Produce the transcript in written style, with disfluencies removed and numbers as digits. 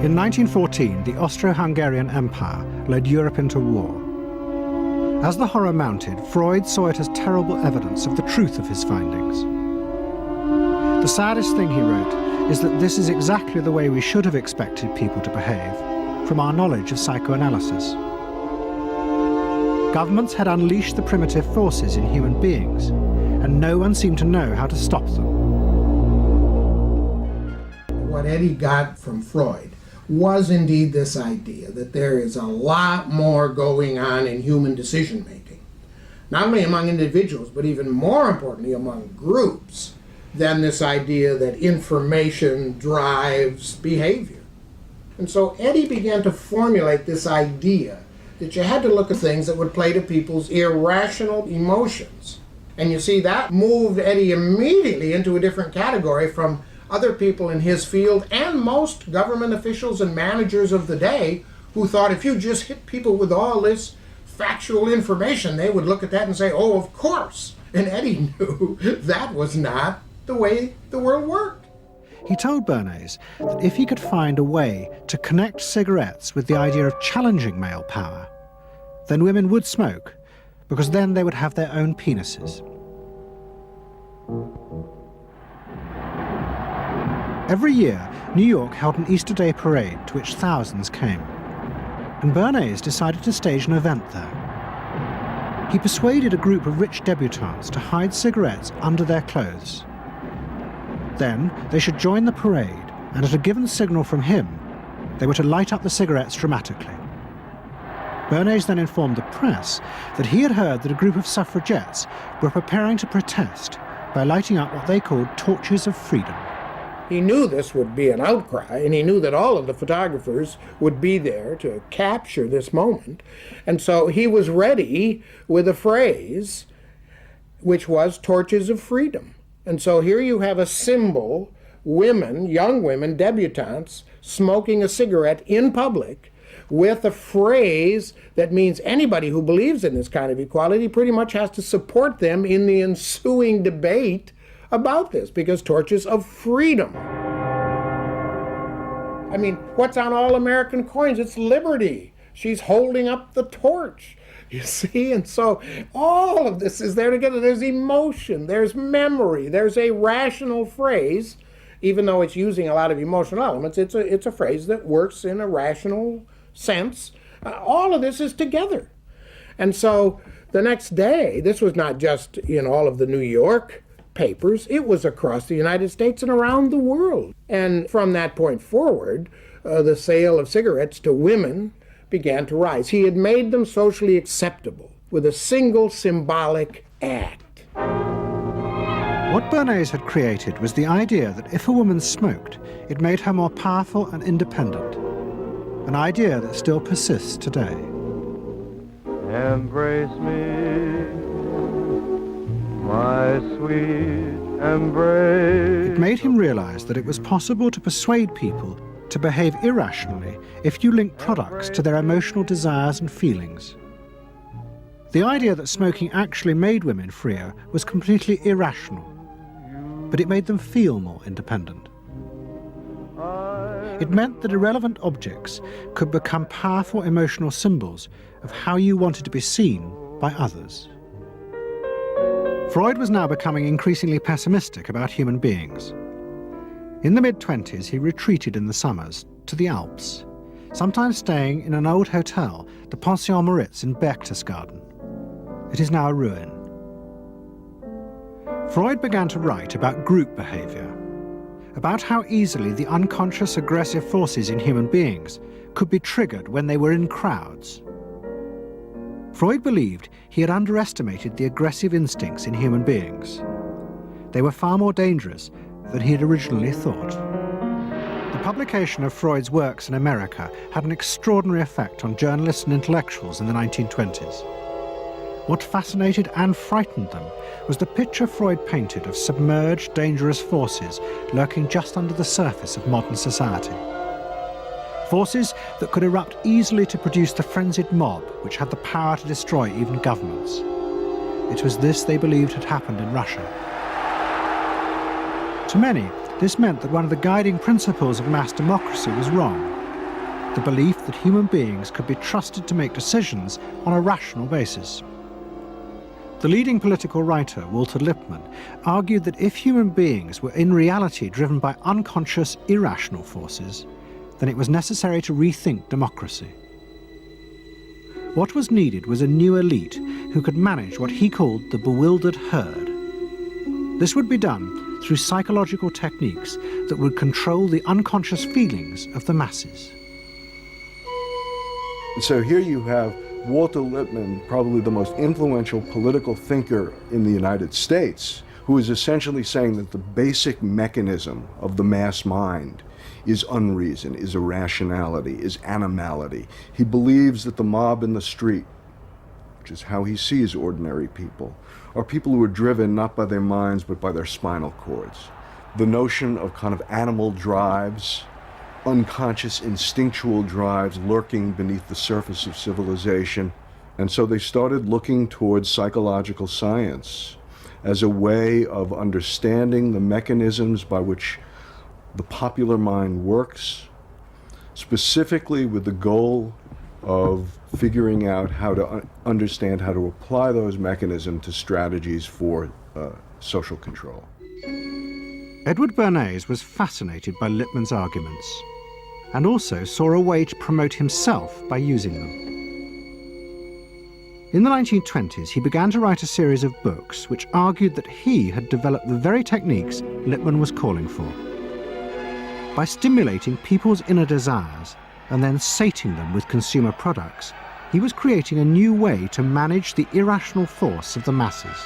In 1914, the Austro-Hungarian Empire led Europe into war. As the horror mounted, Freud saw it as terrible evidence of the truth of his findings. The saddest thing, he wrote, is that this is exactly the way we should have expected people to behave, from our knowledge of psychoanalysis. Governments had unleashed the primitive forces in human beings, and no one seemed to know how to stop them. What Eddie got from Freud was indeed this idea that there is a lot more going on in human decision-making, not only among individuals, but even more importantly among groups, than this idea that information drives behavior. And so Eddie began to formulate this idea that you had to look at things that would play to people's irrational emotions. And you see, that moved Eddie immediately into a different category from other people in his field and most government officials and managers of the day who thought if you just hit people with all this factual information, they would look at that and say, oh, of course. And Eddie knew that was not the way the world worked. He told Bernays that if he could find a way to connect cigarettes with the idea of challenging male power, then women would smoke, because then they would have their own penises. Every year, New York held an Easter Day parade to which thousands came, and Bernays decided to stage an event there. He persuaded a group of rich debutantes to hide cigarettes under their clothes. Then they should join the parade, and at a given signal from him, they were to light up the cigarettes dramatically. Bernays then informed the press that he had heard that a group of suffragettes were preparing to protest by lighting up what they called torches of freedom. He knew this would be an outcry, and he knew that all of the photographers would be there to capture this moment. And so he was ready with a phrase, which was torches of freedom. And so here you have a symbol, women, young women, debutantes, smoking a cigarette in public with a phrase that means anybody who believes in this kind of equality pretty much has to support them in the ensuing debate about this, because torches of freedom. I mean, what's on all American coins? It's liberty. She's holding up the torch, you see? And so all of this is there together. There's emotion, there's memory, there's a rational phrase, even though it's using a lot of emotional elements, it's a phrase that works in a rational sense. All of this is together. And so the next day, this was not just in all of the New York papers, it was across the United States and around the world. And from that point forward, the sale of cigarettes to women began to rise. He had made them socially acceptable with a single symbolic act. What Bernays had created was the idea that if a woman smoked, it made her more powerful and independent, an idea that still persists today. Embrace me, my sweet embrace. It made him realize that it was possible to persuade people to behave irrationally if you link products to their emotional desires and feelings. The idea that smoking actually made women freer was completely irrational, but it made them feel more independent. It meant that irrelevant objects could become powerful emotional symbols of how you wanted to be seen by others. Freud was now becoming increasingly pessimistic about human beings. In the mid-20s, he retreated in the summers to the Alps, sometimes staying in an old hotel, the Pension Moritz in Berchtesgaden. It is now a ruin. Freud began to write about group behavior, about how easily the unconscious aggressive forces in human beings could be triggered when they were in crowds. Freud believed he had underestimated the aggressive instincts in human beings. They were far more dangerous than he had originally thought. The publication of Freud's works in America had an extraordinary effect on journalists and intellectuals in the 1920s. What fascinated and frightened them was the picture Freud painted of submerged, dangerous forces lurking just under the surface of modern society. Forces that could erupt easily to produce the frenzied mob which had the power to destroy even governments. It was this they believed had happened in Russia. To many, this meant that one of the guiding principles of mass democracy was wrong. the belief that human beings could be trusted to make decisions on a rational basis. The leading political writer, Walter Lippmann, argued that if human beings were in reality driven by unconscious, irrational forces, then it was necessary to rethink democracy. What was needed was a new elite who could manage what he called the bewildered herd. This would be done through psychological techniques that would control the unconscious feelings of the masses. So here you have Walter Lippmann, probably the most influential political thinker in the United States, who is essentially saying that the basic mechanism of the mass mind is unreason, is irrationality, is animality. He believes that the mob in the street, which is how he sees ordinary people, are people who are driven not by their minds but by their spinal cords. The notion of kind of animal drives, unconscious instinctual drives lurking beneath the surface of civilization. And so they started looking towards psychological science as a way of understanding the mechanisms by which the popular mind works, specifically with the goal of figuring out how to understand how to apply those mechanisms to strategies for social control. Edward Bernays was fascinated by Lippmann's arguments and also saw a way to promote himself by using them. In the 1920s, he began to write a series of books which argued that he had developed the very techniques Lippmann was calling for. By stimulating people's inner desires and then sating them with consumer products, he was creating a new way to manage the irrational force of the masses.